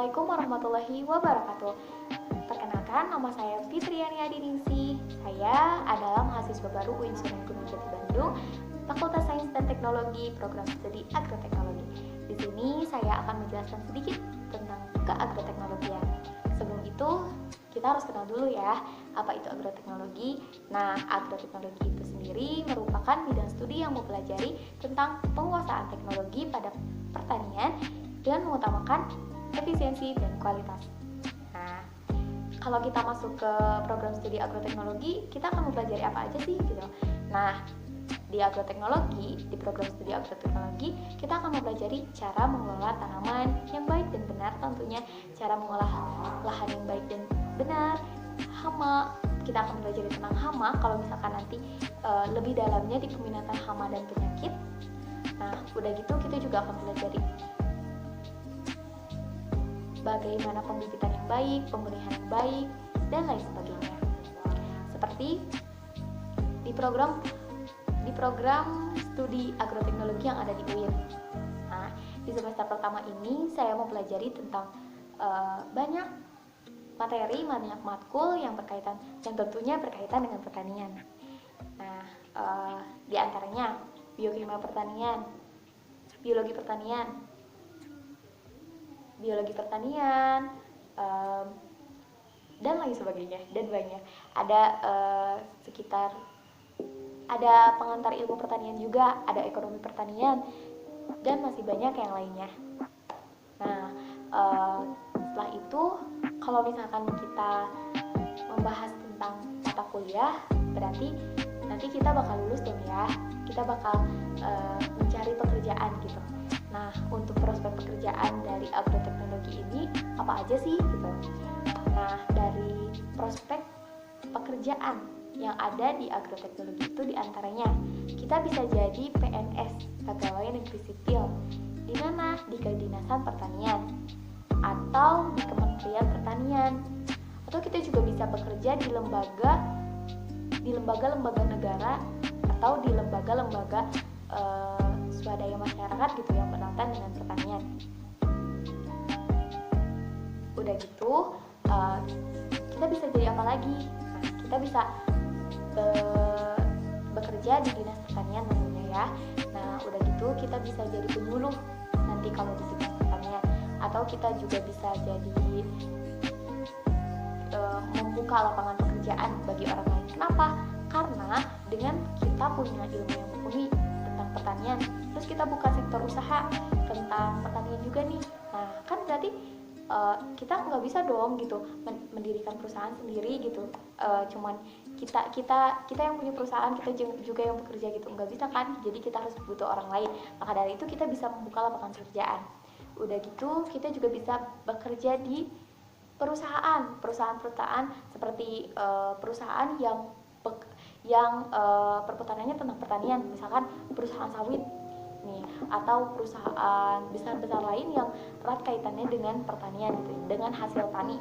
Assalamualaikum warahmatullahi wabarakatuh. Perkenalkan, nama saya Fitriani Adiningsih. Saya adalah mahasiswa baru UIN Sunan Gunung Jati Bandung, Fakultas Sains dan Teknologi, Program Studi Agroteknologi. Di sini saya akan menjelaskan sedikit tentang keagroteknologian. Sebelum itu, kita harus kenal dulu ya, apa itu agroteknologi. Nah, agroteknologi itu sendiri merupakan bidang studi yang mempelajari tentang penguasaan teknologi pada pertanian dengan mengutamakan efisiensi dan kualitas. Nah, kalau kita masuk ke program studi agroteknologi, kita akan mempelajari apa aja sih gitu. Nah, di agroteknologi, di program studi agroteknologi, kita akan mempelajari cara mengelola tanaman yang baik dan benar, tentunya cara mengolah lahan yang baik dan benar, hama. Kita akan mempelajari tentang hama, kalau misalkan nanti lebih dalamnya di peminatan hama dan penyakit. Nah, udah gitu kita juga akan pelajari bagaimana pembibitan yang baik, pembenihan yang baik, dan lain sebagainya. Seperti di program studi agroteknologi yang ada di UIN. Nah, di semester pertama ini saya mempelajari tentang banyak materi, banyak matkul yang tentunya berkaitan dengan pertanian. Nah, di antaranya biokimia pertanian, biologi pertanian, dan lain sebagainya, dan banyak. Ada pengantar ilmu pertanian juga, ada ekonomi pertanian, dan masih banyak yang lainnya. Nah, setelah itu, kalau misalkan kita membahas tentang mata kuliah, berarti nanti kita bakal lulus dong ya. Kita bakal mencari pekerjaan gitu. Nah, untuk prospek pekerjaan dari agroteknologi ini apa aja sih gitu. Nah, dari prospek pekerjaan yang ada di agroteknologi itu diantaranya kita bisa jadi PNS, pegawai negeri sipil, di mana di kedinasan pertanian atau di Kementerian Pertanian, atau kita juga bisa bekerja di lembaga-lembaga negara atau di lembaga-lembaga swadaya masyarakat gitu yang berkaitan dengan pertanian. Udah gitu, kita bisa jadi apa lagi? Nah, kita bisa bekerja di dinas pertanian tentunya ya. Nah, udah gitu kita bisa jadi penyuluh nanti kalau di dinas pertanian, atau kita juga bisa jadi membuka lapangan pekerjaan bagi orang lain. Kenapa? Karena dengan kita punya ilmu yang mumpuni tentang pertanian, terus kita buka sektor usaha tentang pertanian juga nih. Nah, kan berarti kita nggak bisa dong gitu mendirikan perusahaan sendiri gitu. Cuman kita yang punya perusahaan, kita juga yang bekerja gitu, nggak bisa kan. Jadi kita harus butuh orang lain. Maka dari itu kita bisa membuka lapangan pekerjaan. Udah gitu kita juga bisa bekerja di perusahaan seperti perusahaan yang perpustakannya tentang pertanian, misalkan perusahaan sawit nih, atau perusahaan besar-besar lain yang erat kaitannya dengan pertanian gitu, dengan hasil tani.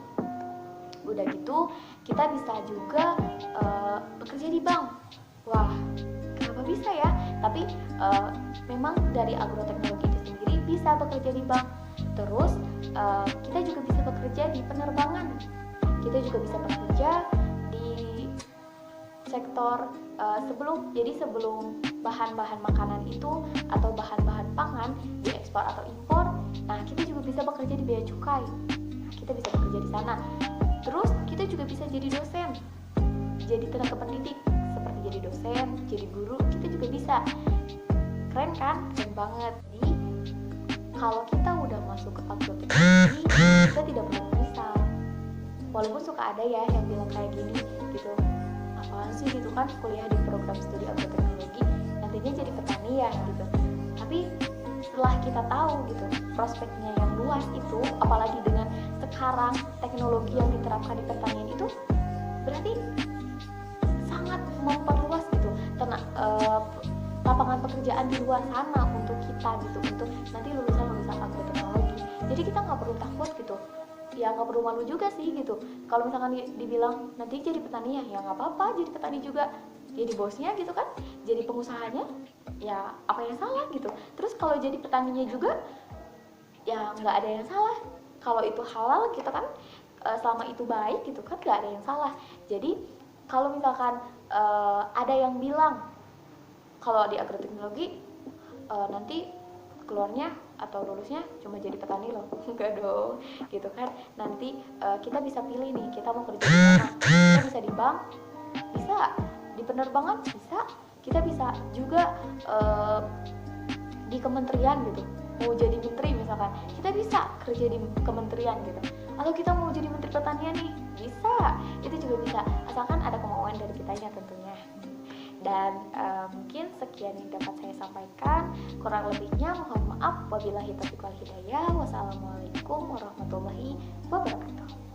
Udah gitu kita bisa juga bekerja di bank. Wah, kenapa bisa ya? Tapi memang dari agroteknologi itu sendiri bisa bekerja di bank. Terus kita juga bisa bekerja di penerbangan. Kita juga bisa bekerja di sektor sebelum bahan-bahan makanan itu atau bahan-bahan pangan diekspor atau impor. Nah, kita juga bisa bekerja di bea cukai. Nah, kita bisa bekerja di sana. Terus kita juga bisa jadi dosen, jadi tenaga pendidik, seperti jadi dosen, jadi guru, kita juga bisa. Keren kan? Keren banget. Jadi kalau kita udah masuk ke agroteknologi, kita tidak perlu menyesal. Walaupun suka ada ya yang bilang kayak gini gitu, apaan sih gitu kan kuliah di program studi agroteknologi nantinya jadi petani ya gitu. Tapi setelah kita tahu gitu prospeknya yang luas itu, apalagi dengan sekarang teknologi yang diterapkan di pertanian itu, berarti sangat memperluas gitu lapangan pekerjaan di luar sana untuk kita gitu, untuk nanti lulusan agroteknologi. Jadi kita nggak perlu takut gitu ya, nggak perlu malu juga sih gitu. Kalau misalkan dibilang nanti jadi petani ya nggak apa-apa, jadi petani juga, jadi bosnya gitu kan, jadi pengusahanya ya apa yang salah gitu. Terus kalau jadi petaninya juga ya nggak ada yang salah kalau itu halal gitu kan, selama itu baik gitu kan, gak ada yang salah. Jadi kalau misalkan ada yang bilang kalau di agroteknologi nanti keluarnya atau lulusnya cuma jadi petani loh, enggak dong gitu kan. Nanti kita bisa pilih nih, kita mau kerja di mana. Kita bisa di bank, bisa di penerbangan, bisa, kita bisa juga di kementerian gitu. Mau jadi menteri misalkan, kita bisa kerja di kementerian gitu. Atau kita mau jadi menteri pertanian nih, bisa, itu juga bisa, asalkan ada kemauan dari kitanya tentunya. Dan mungkin sekian yang dapat saya sampaikan, kurang lebihnya mohon maaf. Wabillahi taufiq wal hidayah. Wassalamualaikum warahmatullahi wabarakatuh.